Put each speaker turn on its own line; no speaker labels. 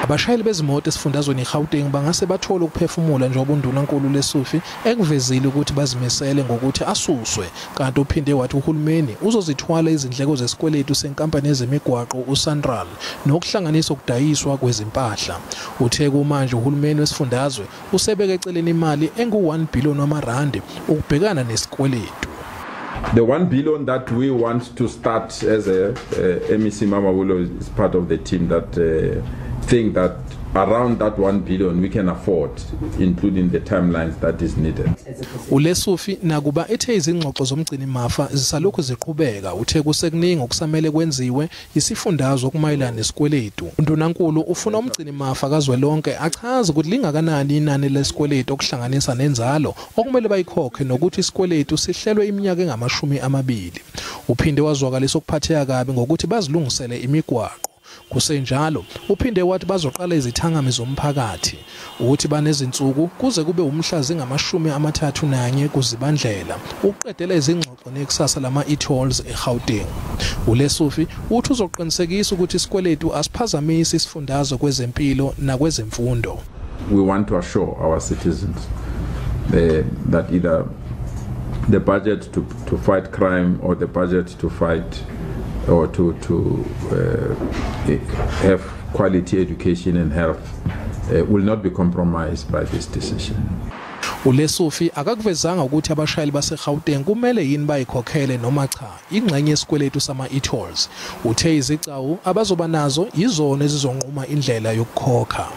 Abashayeli bezimoto esifundazweni eGauteng bangase bathola ukuphefumula njengoba uNdunankulu Lesufi ekuvezile ukuthi bazimisele ngokuthi asuswe kanti uphinde wathi uhulumeni uzozithwala izindleko zesikweletu senkampani yezemigwaqo uSanral nokuhlanganisa ukudayiswa kwezimpahla. Uthe kumanje uhulumeni wesifundazwe usebeke eceleni imali engu1 billion wamarandi ukubhekana nesikweletu.
The 1 billion that we want to start as a MEC Mamabulo is part of the team that think that around that 1 billion we can afford, including the timelines that is needed.
Lesufi nakuba ethe izingxoxo zomgcini mafa zisalokhu ziqhubeka uthe kusekuningi okusamele kwenziwe isifundazwe okumayelana nesikweletu. UNdunankulu ufuna umgcini mafa kazwelonke achaze ukuthi lingakanani inani lesikweletu okuhlanganisa nenzalo okumele bayikhokhe nokuthi isikweletu sihlelwe iminyaka engamashumi 20. Uphinde wazwakalisa ukuphatheka kabi ngokuthi bazilungisele imigwaqo. Kusenjalo uphinde wathi bazoqala izithangami zomphakathi ukuthi banezinsuku kuze kube umhla zingama31 kuzibandlela uqedela izingxoxo nekusasa lama Etolls eGauteng. Lesufi uthi uzoqinisekisa ukuthi isikweletu asiphazamisi isifundazwe kwezempilo nakwezemfundo.
We want to assure our citizens that either the budget to fight crime or the budget to fight or to have quality education and health will not be compromised by this decision.
Lesufi akakuvezanga ukuthi abashayeli baseGauteng kumele yini bayikhokhele noma cha ingxenye yesikweletu sama Etolls. Uthe izigcawu abazoba nazo izona ezizonquma indlela yokukhokha.